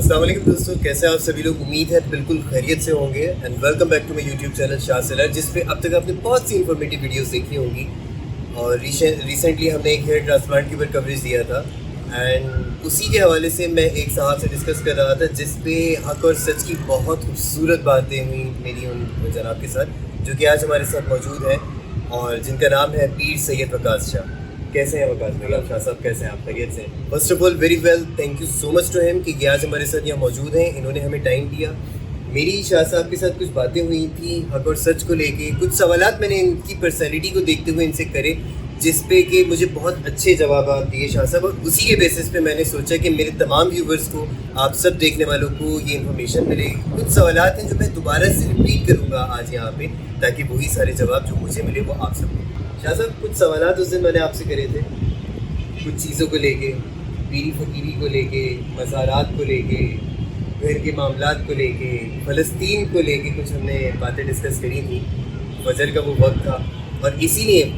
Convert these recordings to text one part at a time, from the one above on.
السلام علیکم دوستوں، کیسے آپ سبھی لوگ؟ امید ہے بالکل خیریت سے ہوں گے and welcome back to my YouTube channel شاہ سیلر، جس پہ اب تک آپ نے بہت سی انفارمیٹیو ویڈیوز دیکھی ہوں گی. اور ریسنٹلی ہم نے ایک ہیئر ٹرانسپلانٹ کے اوپر کوریج دیا تھا اینڈ اسی کے حوالے سے میں ایک صاحب سے ڈسکس کر رہا تھا جس پہ حق اور سچ کی بہت خوبصورت باتیں ہوئیں میری ان جناب کے ساتھ، جو کہ آج ہمارے ساتھ موجود ہیں اور جن کا نام ہے پیر سید وقاص شاہ. کیسے ہیں وقاص بھائی؟ آپ شاہ صاحب کیسے ہیں؟ آپ خیریت سے؟ First of all very well, thank you so much to ہیم کہ یہ آج ہمارے ساتھ یہاں موجود ہیں. انہوں نے ہمیں ٹائم دیا. میری شاہ صاحب کے ساتھ کچھ باتیں ہوئی تھیں حق اور سچ کو لے کے، کچھ سوالات میں نے ان کی پرسنالٹی کو دیکھتے ہوئے ان سے کرے، جس پہ کہ مجھے بہت اچھے جوابات دیے شاہ صاحب. اور اسی کے بیسس پہ میں نے سوچا کہ میرے تمام ویورز کو، آپ سب دیکھنے والوں کو یہ انفارمیشن ملے. کچھ سوالات ہیں جو میں دوبارہ سے ریپیٹ کروں گا آج یہاں پہ، تاکہ وہی سارے جواب جو مجھے ملے وہ آپ سب کو. شاہ صاحب کچھ سوالات اس دن میں نے آپ سے کرے تھے، کچھ چیزوں کو لے کے، پیری فقیری کو لے کے، مزارات کو لے کے، گھر کے معاملات کو لے کے، فلسطین کو لے کے کچھ ہم نے باتیں ڈسکس کری تھیں. فجر کا وہ وقت تھا اور اسی لیے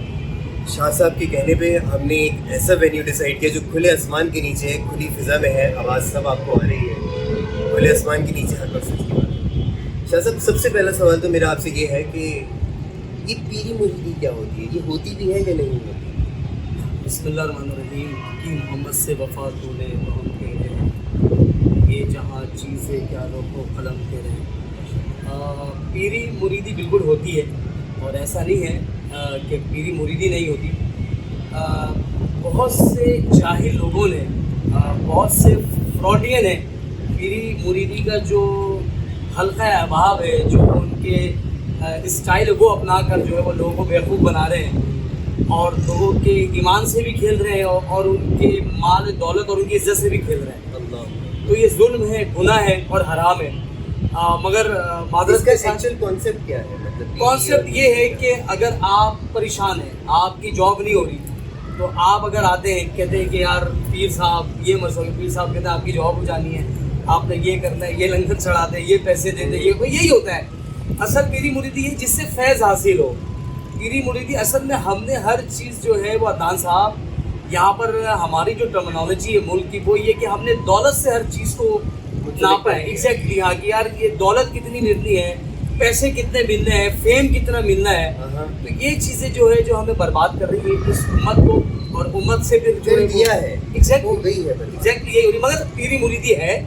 شاہ صاحب کے کہنے پہ ہم نے ایک ایسا وینیو ڈیسائیڈ کیا جو کھلے آسمان کے نیچے ہے، کھلی فضا میں ہے. آواز سب آپ کو آ رہی ہے، کھلے آسمان کے نیچے حق اور سچ کی بات. شاہ صاحب سب سے پہلا سوال تو میرا آپ سے یہ ہے کہ یہ پیری مریدی کیا ہوتی ہے؟ یہ ہوتی بھی ہے یا نہیں ہوتی؟ بسم اللہ الرحمن الرحیم. کہ محمد سے وفا تو نے ہم کہہ رہے ہیں، یہ جہاں چیزیں کیا روح و قلم کہہ رہے ہیں. پیری مریدی بالکل ہوتی ہے، اور ایسا نہیں ہے کہ پیری مریدی نہیں ہوتی. بہت سے جاہل لوگوں نے، بہت سے فراڈین ہیں، پیری مریدی کا جو حلقہ احباب ہے، جو ان کے اسٹائل وہ اپنا کر جو ہے وہ لوگوں کو بیوقوف بنا رہے ہیں اور لوگوں کے ایمان سے بھی کھیل رہے ہیں اور ان کے مال دولت اور ان کی عزت سے بھی کھیل رہے ہیں. تو یہ ظلم ہے، گناہ ہے اور حرام ہے. مگر معذرت کے ساتھ کانسیپٹ کیا ہے؟ مطلب کانسیپٹ یہ ہے کہ اگر آپ پریشان ہیں، آپ کی جاب نہیں ہو رہی، تو آپ اگر آتے ہیں کہتے ہیں کہ یار پیر صاحب یہ مسئلہ، پیر صاحب کہتے ہیں آپ کی جاب ہو جانی ہے، آپ نے یہ کرنا ہے، یہ لنگر چڑھاتے ہیں، یہ پیسے دیتے ہیں، یہی ہوتا ہے. اصل پیری مریدی ہے جس سے فیض حاصل ہو. پیری مریدی اصل میں ہم نے ہر چیز جو ہے وہ عدنان صاحب یہاں پر ہماری جو ٹرمنالوجی ہے ملک کی وہ یہ کہ ہم نے دولت سے ہر چیز کو ناپا ہے. ایگزیکٹلی ہاں کہ یار یہ دولت کتنی ملنی ہے، پیسے کتنے ملنے ہیں، فیم کتنا ملنا ہے. تو یہ چیزیں جو ہے جو ہمیں برباد کر رہی ہے اس امت کو، اور امت سے پھر جو دیا ہے ایگزیکٹلی یہی ہو رہی. مگر پیری مریدی ہے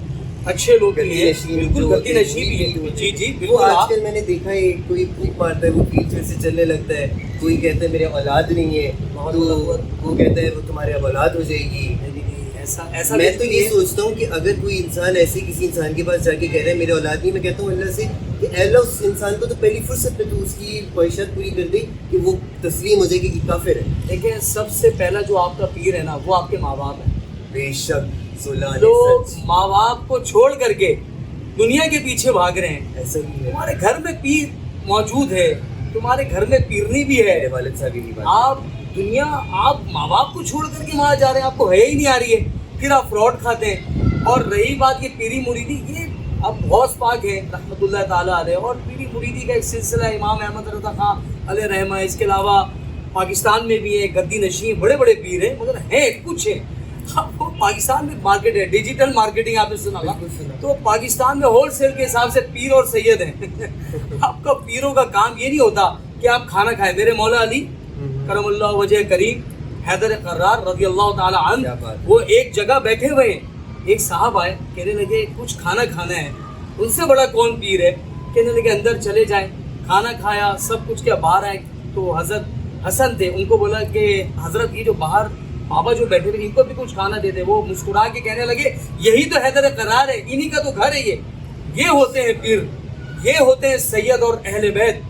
اچھے لوگ کے لیے، بالکل غلطی نشیب بھی ہے. جی جی بالکل. آج کل میں نے دیکھا ہے کوئی پھوک مارتا ہے، وہ پیر پھر سے چلنے لگتا ہے. کوئی کہتا ہے میرے اولاد نہیں ہے، تو وہ کہتا ہے وہ تمہارے اب اولاد ہو جائے گی. ایسا میں تو یہ سوچتا ہوں کہ اگر کوئی انسان ایسے کسی انسان کے پاس جا کے کہہ رہا ہے میرے اولاد نہیں، میں کہتا ہوں اللہ سے کہ اے اللہ اس انسان کو تو پہلی فرصت میں تو اس کی خواہشات پوری کر دے کہ وہ تسلیم ہو جائے کہ یہ کافر ہے. دیکھیں سب سے پہلا جو آپ کا پیر ہے نا وہ آپ کے ماں باپ ہیں. بے شک لوگ ماں باپ کو چھوڑ کر کے دنیا کے پیچھے بھاگ رہے ہیں. ایسا ہی ہے. تمہارے گھر میں پیر موجود ہے، تمہارے گھر میں پیرنی بھی ہے. میرے والد صاحب ہی نہیں بات. آپ ماں باپ کو چھوڑ کر کے وہاں جا رہے ہیں، آپ کو ہے ہی نہیں آ رہی ہے، پھر آپ فراڈ کھاتے ہیں. اور رہی بات یہ پیری مریدی، یہ اب غوث پاک ہے رحمۃ اللہ تعالیٰ علیہ، اور پیری مریدی کا ایک سلسلہ امام احمد رضا خان علیہ رحمہ. اس کے علاوہ پاکستان میں بھی ہے گدی نشین، بڑے بڑے پیر ہیں، مگر ہیں کچھ ہیں. پاکستان میں مارکیٹ ہے، ڈیجیٹل مارکیٹنگ آپ نے سنا ہوگا، تو پاکستان میں ہول سیل کے حساب سے پیر اور سید ہیں. آپ کا پیروں کا کام یہ نہیں ہوتا کہ آپ کھانا کھائیں. میرے مولا علی کرم اللہ وجہ کریم حیدر قرار رضی اللہ تعالی عنہ، وہ ایک جگہ بیٹھے ہوئے ہیں، ایک صاحب آئے کہنے لگے کچھ کھانا کھانا ہے. ان سے بڑا کون پیر ہے؟ کہنے لگے اندر چلے جائیں. کھانا کھایا سب کچھ کیا، باہر آئے تو حضرت حسن تھے، ان کو بولا کہ حضرت یہ جو باہر بابا جو بیٹھے ہوئے ان کو بھی کچھ کھانا دے دے. وہ مسکرا کے کہنے لگے یہی تو حیدر قرار ہے، انہی کا تو گھر ہے. یہ ہوتے ہیں پیر، یہ ہوتے ہیں سید اور اہل بیت.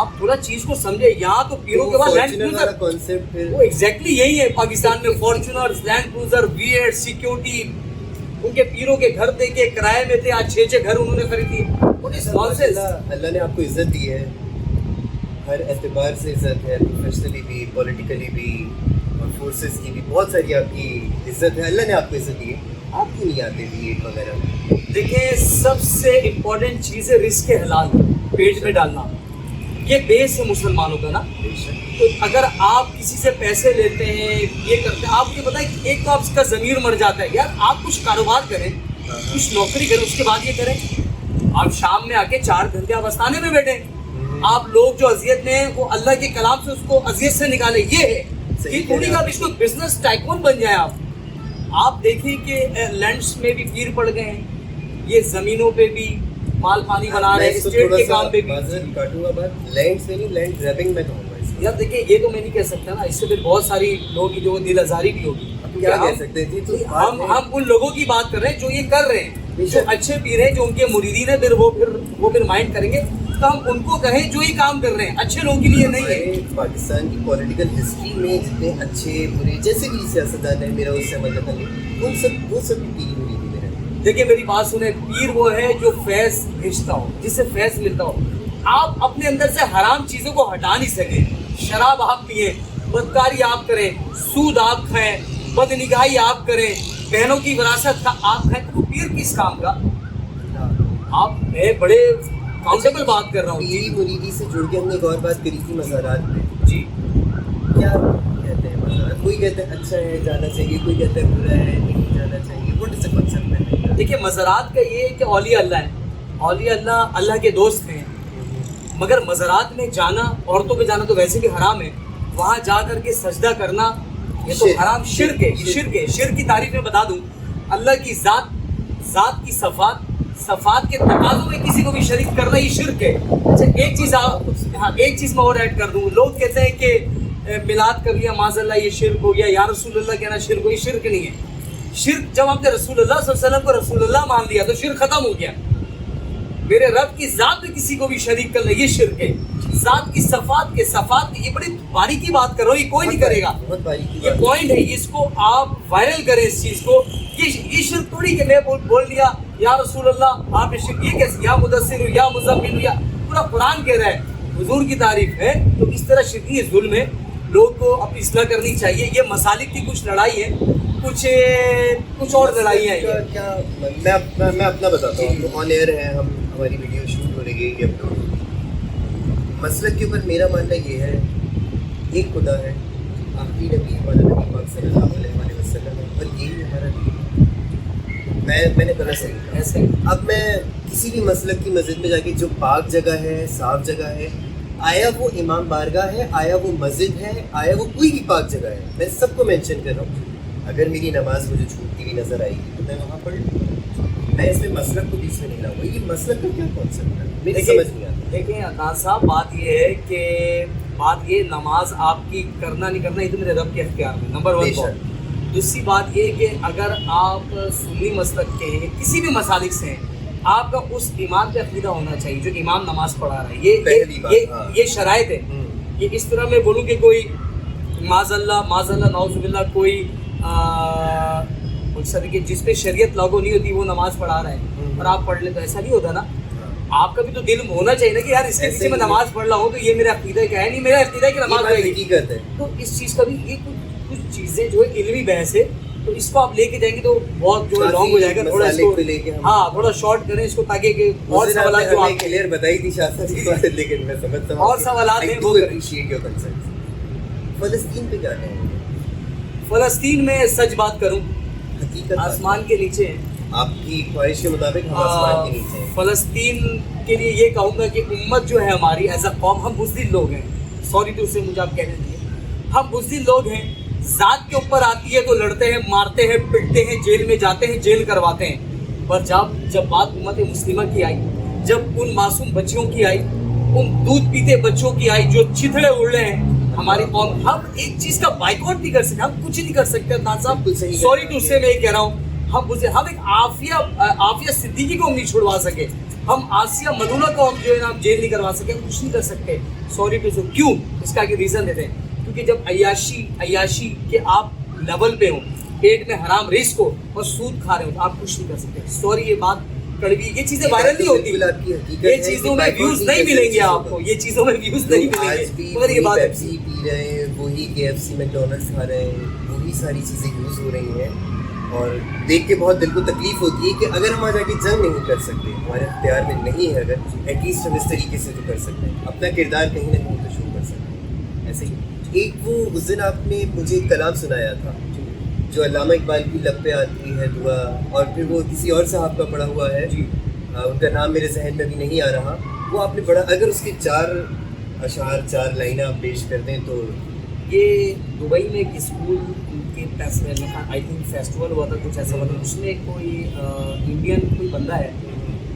آپ تھوڑا چیز کو سمجھے. یہاں تو پیروں کے بعد لینڈ کروزر، وہ ایگزیکٹلی یہی ہے پاکستان میں. Fortuner, Land Cruiser, V8 security, ان کے پیروں کے گھر دے کے کرائے میں تھے، آج 6 گھر انہوں نے خریدی. اللہ نے آپ کو عزت دی ہے، ہر اعتبار سے عزت ہے، پروفیشنلی بھی، پولیٹیکلی بھی، اور فورسز کی بھی بہت ساری آپ کی عزت ہے. اللہ نے آپ کو عزت دی ہے. آپ کیوں نہیں آتے V8 وغیرہ؟ دیکھیں سب سے امپورٹنٹ چیز ہے رزق حلال پیٹ میں ڈالنا. یہ بیس ہے مسلمانوں کا نا. تو اگر آپ کسی سے پیسے لیتے ہیں، یہ کرتے ہیں، آپ یہ بتائیں ایک تو آپ کا ضمیر مر جاتا ہے. یار آپ کچھ کاروبار کریں، کچھ نوکری کریں, اس کے بعد یہ کریں. آپ شام میں آ کے 4 گھنٹے آپ استانے میں بیٹھیں. آپ لوگ جو اذیت میں ہیں وہ اللہ کے کلام سے اس کو اذیت سے نکالیں. یہ ہے یہ تھوڑی کہ آپ اس کو بزنس ٹائکون بن جائیں. آپ دیکھیں کہ لینڈس میں بھی پیر پڑ گئے ہیں, یہ زمینوں پہ بھی مال پانی بنا رہے ہیں, اسٹیٹ کے کام پہ بھی. لینڈ سے نہیں, لینڈ گریبنگ میں کہوں گا. یار دیکھیں یہ تو میں نہیں کہہ سکتا نا, اس سے پھر بہت ساری لوگ کی جو دل آزاری بھی ہوگی. کیا کہہ سکتے تھے تو ہم ان لوگوں کی بات کر رہے ہیں جو یہ کر رہے ہیں, جو اچھے پیر ہیں, جو ان کے مریدین ہیں, وہ پھر مائنڈ کریں گے تو ہم ان کو کہیں جو یہ کام کر رہے ہیں. اچھے لوگوں کے لیے نہیں ہے. پاکستان کی پولیٹیکل ہسٹری میں جتنے اچھے برے جیسے بھی سیاستدان ہیں, میرا اس سے مطلب نہیں, وہ سب پیری مریدی میں رہے. دیکھیں میری بات سنیں, پیر وہ ہے جو فیض بھیجتا ہو, جس سے فیض ملتا ہو. آپ اپنے اندر سے حرام چیزوں کو ہٹا نہیں سکے. شراب آپ پئیں, بدکاری آپ کریں, سود آپ کھائیں, بد نگاہی آپ کریں, بہنوں کی وراثت کا آپ کھائیں, تو وہ پیر کس کام کا؟ آپ میں بڑے کاؤنٹیبل بات کر رہا ہوں. پیری مریدی سے جڑ کے ہم نے ایک اور بات کری تھی مزارات پہ. جی کیا کہتے ہیں مزارات؟ کوئی کہتا ہے اچھا ہے جانا چاہیے, کوئی کہتا ہے برا ہے نہیں جانا چاہیے. What is the concept? دیکھیے مزارات کا یہ ہے کہ اولیاء اللہ ہیں, اولیاء اللہ اللہ کے دوست ہیں, مگر مزارات میں جانا, عورتوں پہ جانا تو ویسے بھی حرام ہے. وہاں جا کر کے سجدہ کرنا یہ تو حرام, شرک ہے. شرک ہے. شرک کی تعریف میں بتا دوں, اللہ کی ذات کی صفات کے تقاضوں میں کسی کو بھی شریک کرنا یہ شرک ہے. اچھا ایک چیز میں اور ایڈ کر دوں. لوگ کہتے ہیں کہ میلاد کر لیا معاذ اللہ یہ شرک ہو گیا, یا رسول اللہ کہنا شرک ہو. یہ شرک نہیں ہے. شرک جب ہم نے رسول اللہ صلی اللہ علیہ وسلم کو رسول اللہ مان لیا تو شرک ختم ہو گیا. میرے رب کی ذات میں کسی کو بھی شریک کرنا یہ شرک ہے. ذات کی صفات کی یہ بڑی باریکی بات کر رہا ہوں, یہ کوئی نہیں کرے گا. یہ پوائنٹ ہے, اس کو آپ وائرل کریں اس چیز کو. یہ شرک تھوڑی کہ میں بول لیا یا رسول اللہ آپ نے شرک, یہ کیسے یا مدثر یا مزمل یا پورا قرآن کہہ رہا ہے حضور کی تعریف ہے. تو اس طرح شرکی ظلم ہے. لوگ کو اپنی اصلاح کرنی چاہیے. یہ مسالک کی کچھ لڑائی ہے, کچھ اور لڑائیاں ہیں. کیا میں اپنا بتاتا ہوں. آن ایئر ہے, ہماری ویڈیو شوٹ ہو رہی ہے, یہ اپلوڈ. مسلک کے اوپر میرا ماننا یہ ہے, ایک خدا ہے, آخری نبی ہمارا نبی پاک صلی اللہ علیہ وسلم ہے, اور یہی ہمارا دین. میں نے غلط صحیح ایسے. اب میں کسی بھی مسلک کی مسجد میں جا کے, جو پاک جگہ ہے, صاف جگہ ہے, آیا وہ امام بارگاہ ہے, آیا وہ مسجد ہے, آیا وہ کوئی بھی پاک جگہ ہے, میں سب کو مینشن کر رہا ہوں. اگر میری نماز مجھے چھوٹتی ہوئی نظر آئے گی تو میں وہاں پڑھ لوں. میں اس میں مسلک کو بیچ میں نہیں لاؤں گا. یہ مسلک کا کیا کانسیپٹ ہے, میری سمجھ نہیں آتا. دیکھیں عطا صاحب, بات یہ ہے کہ نماز آپ کی کرنا نہیں کرنا یہ تو میرے رب کے اختیار میں, نمبر 1. دوسری بات یہ کہ اگر آپ سنی مسلک کے ہیں, کسی بھی مسالک سے ہیں, آپ کا اس امام پہ عقیدہ ہونا چاہیے جو امام نماز پڑھا رہا ہے. یہ شرائط ہے. یہ اس طرح میں بولوں کہ کوئی معاذ اللہ نعوذ باللہ کوئی کہ جس پہ شریعت لاگو نہیں ہوتی وہ نماز پڑھا رہا ہے اور آپ پڑھ لیں تو ایسا نہیں ہوتا نا. آپ کا بھی تو دل ہونا چاہیے نا کہ یار اس کے پیچھے میں نماز پڑھ رہا ہوں تو یہ میرا عقیدہ کیا ہے, نہیں میرا عقیدہ ہے کہ نماز پڑھے گی. تو اس چیز کا بھی یہ کچھ چیزیں جو ہے علمی بحث ہے, تو اس کو آپ لے کے جائیں گے تو بہت جو ہے لانگ ہو جائے گا. تھوڑا اس کو تھوڑا شارٹ کریں اس کو تاکہ کہ اور سوالات جو آپ کلیئر بتائی تھی شاہ صاحب, لیکن میں سمجھتا ہوں اور سوالات ہیں وہ اپریشیٹ یور کنسرن. فلسطین پہ کیا ہے؟ فلسطین میں سچ بات کروں, حقیقت آسمان کے نیچے ہیں. آپ کی خواہش کے مطابق ہم آسمان کے نیچے ہیں. فلسطین کے لیے یہ کہوں گا کہ امت جو ہے ہماری ایز اے قوم, ہم بزدل لوگ ہیں. سوری تو اسے مجھے آپ کہنے دیجیے, ہم بزدل لوگ ہیں. ذات کے اوپر آتی ہے تو لڑتے ہیں, مارتے ہیں, پٹتے ہیں, جیل میں جاتے ہیں, جیل کرواتے ہیں. پر جب بات امت مسلمہ کی آئی, جب ان معصوم بچیوں کی آئی, ان دودھ پیتے بچوں کی آئی جو چتھڑے اڑ رہے ہیں ہماری قوم, ہم ایک چیز کا بائیکاٹ نہیں کر سکتے, ہم کچھ نہیں کر سکتے. عدنان صاحب سوری تو اس سے میں یہ کہہ رہا ہوں, ہم ایک عافیہ صدیقی کو ہم نہیں چھڑوا سکے, ہم آسیہ ملولہ کو ہم جو ہے نا ہم جیل نہیں کروا سکے, ہم کچھ نہیں کر سکتے. Sorry to. کیوں؟ اس کا ایک ریزن دیتے ہیں, کیونکہ جب عیاشی کے آپ لیول پہ ہوں, پیٹ میں حرام رزق ہو اور سود کھا رہے ہو تو آپ کچھ نہیں کر سکتے. سوری یہ بات کڑوی, یہ چیزیں وائرل نہیں ہوتی, یہ چیزوں میں ویوز نہیں ملیں گے آپ کو, یہ چیزوں میں ویوز نہیں ملیں گے. مگر یہ بات پیپسی پی رہے ہیں, وہی KFC میکڈونلڈس کھا رہے ہیں, وہی ساری چیزیں یوز ہو رہی ہیں, اور دیکھ کے بہت دل کو تکلیف ہوتی ہے کہ اگر ہم آج آ کے جنگ نہیں کر سکتے, ہمارے اختیار میں نہیں ہے, اگر ایٹ لیسٹ ہم اس طریقے سے تو کر سکتے ہیں, اپنا کردار کہیں نہ کہیں تو شو کر سکتے ہیں. ایسے ہی ایک وہ اس دن آپ نے مجھے کلام سنایا تھا جو علامہ اقبال کی لب پہ آتی ہے دعا، اور پھر وہ کسی اور صاحب کا پڑھا ہوا ہے جی ان کا نام میرے ذہن میں بھی نہیں آ رہا، وہ آپ نے پڑھا، اگر اس کے 4 اشعار 4 لائنیں آپ پیش کر دیں تو. یہ دبئی میں ایک اسکول کے آئی تھنک فیسٹیول ہوا تھا، کچھ ایسا ہوا تھا، اس میں کوئی انڈین کوئی بندہ ہے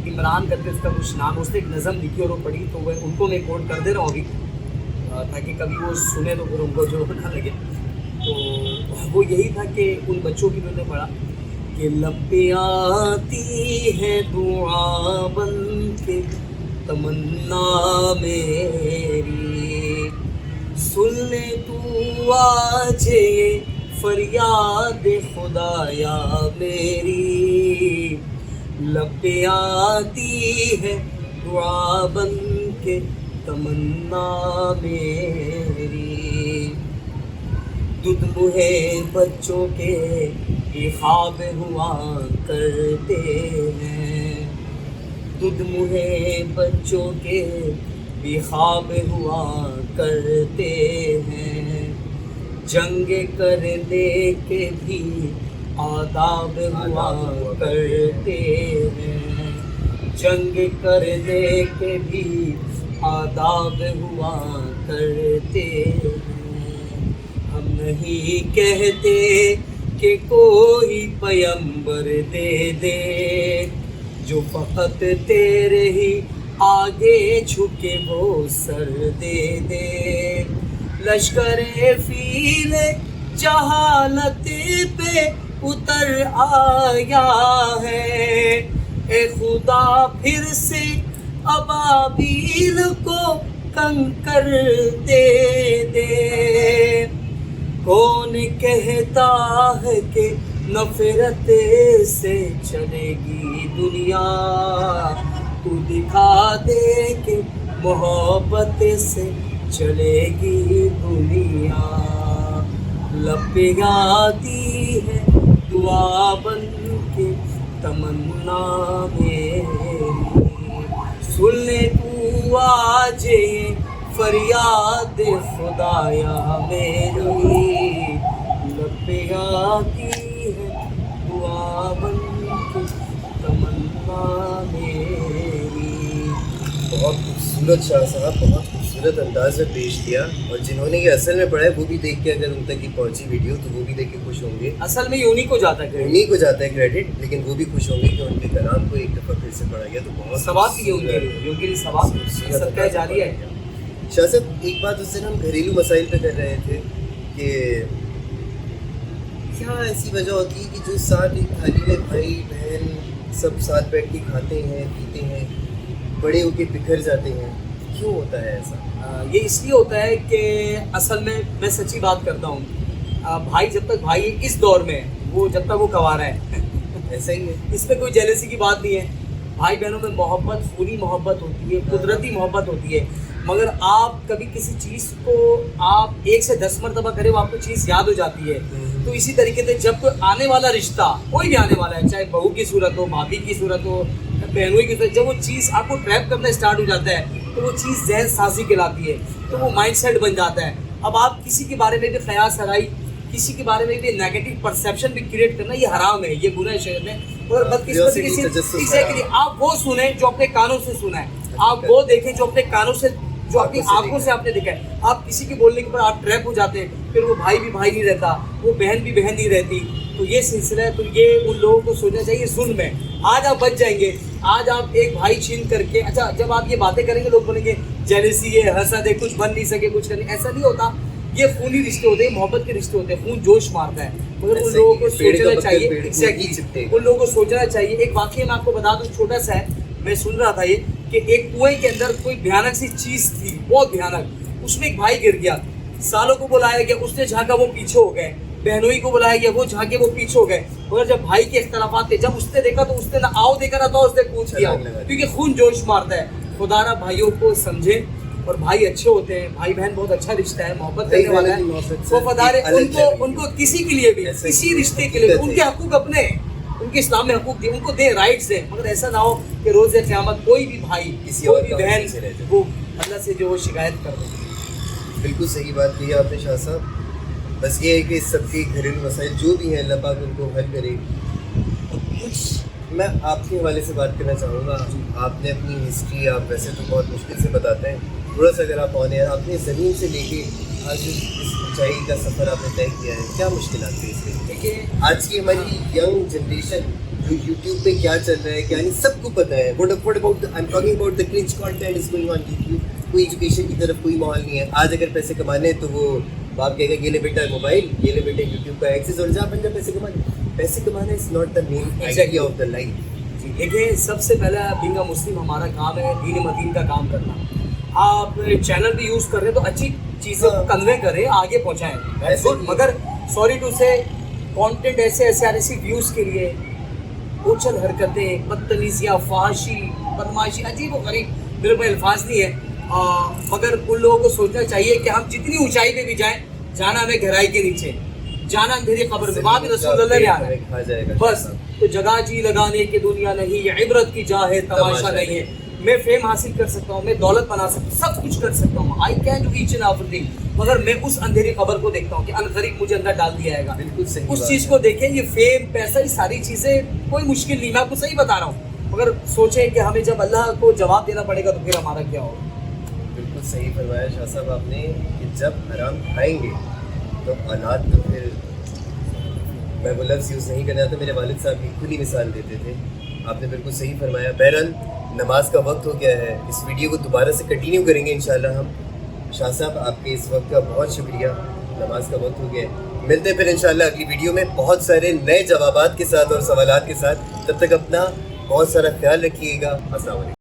عمران کر کے اس کا کچھ نام، اس نے ایک نظم لکھی اور وہ پڑھی، تو وہ ان کو میں کوٹ کر دے رہا ہوں ابھی تاکہ کبھی وہ سنے تو پھر ان کو جو نہ لگے. تو وہ یہی تھا کہ ان بچوں کی میں نے پڑھا کہ لب پہ آتی ہے دعا بن کے تمنا میری، سن لے تو آج یہ فریاد خدایا میری، لب پہ آتی ہے دعا بن کے تمنا میری، دودھ منہ بچوں کے یہ خواب ہوا کرتے ہیں، دودھ منہ بچوں کے بھی خواب ہوا کرتے ہیں، جنگ کرنے کے بھی آداب ہوا کرتے ہیں، جنگ کرنے کے بھی آداب ہوا کرتے ہیں. ہم نہیں کہتے کہ کوئی پیمبر دے دے، جو فقط تیرے ہی آگے جھکے وہ سر دے دے، لشکر فیل جہالت پہ اتر آیا ہے، اے خدا پھر سے ابابیل کو کنکر دے دے. کون کہتا ہے کہ نفرت سے چلے گی دنیا، تو دکھا دے کہ محبت سے چلے گی دنیا. لب پہ آتی ہے دعا بن کے تمنا میری، سن لے تو آج یہ فریاد خدایا میری، لب پہ آتی ہے دعا بن کے تمنا میری. بہت خوبصورت شاہ صاحب، بہت خوبصورت انداز میں پیش کیا، اور جنہوں نے یہ اصل میں پڑھا ہے وہ بھی دیکھ کے اگر ان تک یہ پہنچی ویڈیو تو وہ بھی دیکھ کے خوش ہوں گے. اصل میں انہیں کو جاتا ہے، انہیں کو جاتا ہے کریڈٹ، لیکن وہ بھی خوش ہوں گے کہ ان کے کلام کو ایک دفعہ پھر سے پڑھا گیا. تو بہت ثواب بھی ہے ان کے لیے ثواب صدقہ جاری ہے. شاہ صاحب ایک بات اس دن ہم گھریلو مسائل پہ کر رہے تھے کہ کیا ایسی وجہ ہوتی ہے کہ جو ساتھ ایک تھالی میں بھائی بہن سب ساتھ بیٹھ کے کھاتے ہیں پیتے ہیں، بڑے ہو کے بکھر جاتے ہیں، کیوں ہوتا ہے ایسا؟ یہ اس لیے ہوتا ہے کہ اصل میں سچی بات کرتا ہوں، بھائی جب تک بھائی اس دور میں وہ جب تک وہ کوارا ہے ایسا ہی ہے، اس میں کوئی جیلسی کی بات نہیں ہے. بھائی بہنوں میں محبت، پوری محبت ہوتی ہے، قدرتی محبت ہوتی ہے. مگر آپ کبھی کسی چیز کو آپ 1 سے 10 مرتبہ کرے وہ آپ کو چیز یاد ہو جاتی ہے. تو اسی طریقے سے جب آنے والا رشتہ کوئی بھی آنے والا ہے، چاہے بہو کی صورت ہو، بھابھی کی صورت ہو، بہنوئی کی صورت، جب وہ چیز آپ کو ٹریپ کرنا اسٹارٹ ہو جاتا ہے تو وہ چیز ذہن سازی کہلاتی ہے، تو وہ مائنڈ سیٹ بن جاتا ہے. اب آپ کسی کے بارے میں بھی خیال سرائی، کسی کے بارے میں بھی نیگیٹو پرسیپشن بھی کریٹ کرنا، یہ حرام ہے، یہ گناہ شہر ہے. اور بدقسمتی ایگزیکٹلی آپ وہ سنیں جو اپنے کانوں سے سنا ہے، آپ وہ دیکھیں جو اپنے کانوں سے، جو اپنی آنکھوں سے آپ نے دیکھا ہے. آپ کسی کے بولنے کے اوپر آپ ٹریپ ہو جاتے ہیں، پھر وہ بھائی بھی بھائی نہیں رہتا، وہ بہن بھی بہن نہیں رہتی. تو یہ سلسلہ ہے. تو یہ ان لوگوں کو سوچنا چاہیے ظلم ہے. آج آپ بچ جائیں گے، آج آپ ایک بھائی چھین کر کے، اچھا جب آپ یہ باتیں کریں گے لوگ بولیں گے جیلسی ہے، حسد ہے، کچھ بن نہیں سکے، کچھ کرنے، ایسا نہیں ہوتا. یہ خونی رشتے ہوتے ہیں، محبت کے رشتے ہوتے ہیں، خون جوش مارتا ہے. مگر ان لوگوں کو سوچنا چاہیے، ایگزیکٹلی ان لوگوں کو سوچنا چاہیے. ایک واقعہ میں آپ کو بتا دوں، چھوٹا سا ہے، میں سن رہا تھا یہ کہ ایک کنویں کے اندر کوئی بھیانک سی چیز تھی، بہت بھیانک، اس میں ایک بھائی گر گیا. سالوں کو بلایا گیا، اس نے جھانکا، وہ پیچھے ہو گئے. بہنوئی کو بلایا گیا، وہ جھانکے، وہ پیچھے ہو گئے. مگر جب بھائی کے اختلافات تھے، جب اس نے دیکھا تو اس نے نہ آؤ دیکھا نہ تو اس نے کود کیا، کیونکہ خون جوش مارتا ہے. خدا نہ بھائیوں کو سمجھے، اور بھائی اچھے ہوتے ہیں، بھائی بہن بہت اچھا رشتہ ہے، محبت کرنے والا ہے، وفادار ہے. ان کو کسی کے لیے بھی، کسی رشتے کے لیے ان کے حقوق اپنے ہیں، ان کے اسلام میں حقوق دیں، ان کو دیں، رائٹس دیں. مگر ایسا نہ ہو کہ روز قیامت کوئی بھی بھائی، کوئی بھی بہن وہ اللہ سے جو شکایت کر دیں. بالکل صحیح بات کہی آپ نے شاہ صاحب. بس یہ ہے کہ سب کے گھریلو مسائل جو بھی ہیں اللہ پاک ان کو حل کرے. میں آپ کے حوالے سے بات کرنا چاہوں گا. آپ نے اپنی ہسٹری آپ ویسے تو بہت مشکل سے بتاتے ہیں, تھوڑا سا اگر آپ آنے آپ نے زمین سے لے کے آج اس اونچائی کا سفر آپ نے طے کیا ہے, کیا مشکلات تھے اس میں؟ دیکھیے آج کی ہماری ینگ جنریشن جو یوٹیوب پہ کیا چل رہا ہے کیا نہیں سب کو پتہ ہے. What about I am talking about the cringe content is going on YouTube. کوئی ایجوکیشن کی طرف کوئی ماحول نہیں ہے. آج اگر پیسے کمانے ہیں تو وہ باپ کہے گا یہ لے بیٹا موبائل, یہ لے بیٹا یوٹیوب کا ایکسیس اور جا بن جا پیسے کمانے. پیسے کمانا is not the main idea of the life. دیکھیے سب سے پہلا بینگ اے مسلم ہمارا کام ہے دین مدین کا کام کرنا. آپ چینل بھی یوز کر رہے ہیں تو اچھی چیزیں کنوے کریں, آگے پہنچائیں. مگر سوری ٹو سے کانٹینٹ ایسے آ رہے صرف ویوز کے لیے, اچھل حرکتیں, بدتمیزیاں, فحاشی, بدماشی, عجیب و غریب, میرے کو الفاظ نہیں ہے. مگر ان لوگوں کو سوچنا چاہیے کہ ہم جتنی اونچائی پہ بھی جائیں, جانا ہمیں گہرائی کے نیچے, جانا اندھیری قبر میں, وہاں بھی رسول اللہ نے آنا ہے بس. تو جگہ جی لگانے کی دنیا نہیں, یہ عبرت کی جا ہے, تماشا نہیں ہے. میں فیم حاصل کر سکتا ہوں, میں دولت بنا سکتا ہوں, سب کچھ کر سکتا ہوں, I can do each and ایوری تھنگ, مگر میں اس اندھیری قبر کو دیکھتا ہوں کہ الغریب مجھے اندر ڈال دیا جائے گا. بالکل صحیح. اس چیز کو دیکھیں. یہ فیم پیسہ یہ ساری چیزیں کوئی مشکل نہیں, میں آپ کو صحیح بتا رہا ہوں. مگر سوچیں کہ ہمیں جب اللہ کو جواب دینا پڑے گا تو پھر ہمارا کیا ہوگا. بالکل صحیح فرمایا شاہ صاحب آپ نے کہ جب حرام کھائیں گے تو اولاد تو پھر, میں وہ لفظ یوز نہیں کرنا تھا, میرے والد صاحب کی کھلی مثال دیتے تھے. آپ نے بالکل صحیح فرمایا. بہرحال نماز کا وقت ہو گیا ہے, اس ویڈیو کو دوبارہ سے کنٹینیو کریں گے انشاءاللہ ہم. شاہ صاحب آپ کے اس وقت کا بہت شکریہ. نماز کا وقت ہو گیا ہے, ملتے ہیں پھر انشاءاللہ اگلی ویڈیو میں بہت سارے نئے جوابات کے ساتھ اور سوالات کے ساتھ. تب تک اپنا بہت سارا خیال رکھیے گا. السلام علیکم.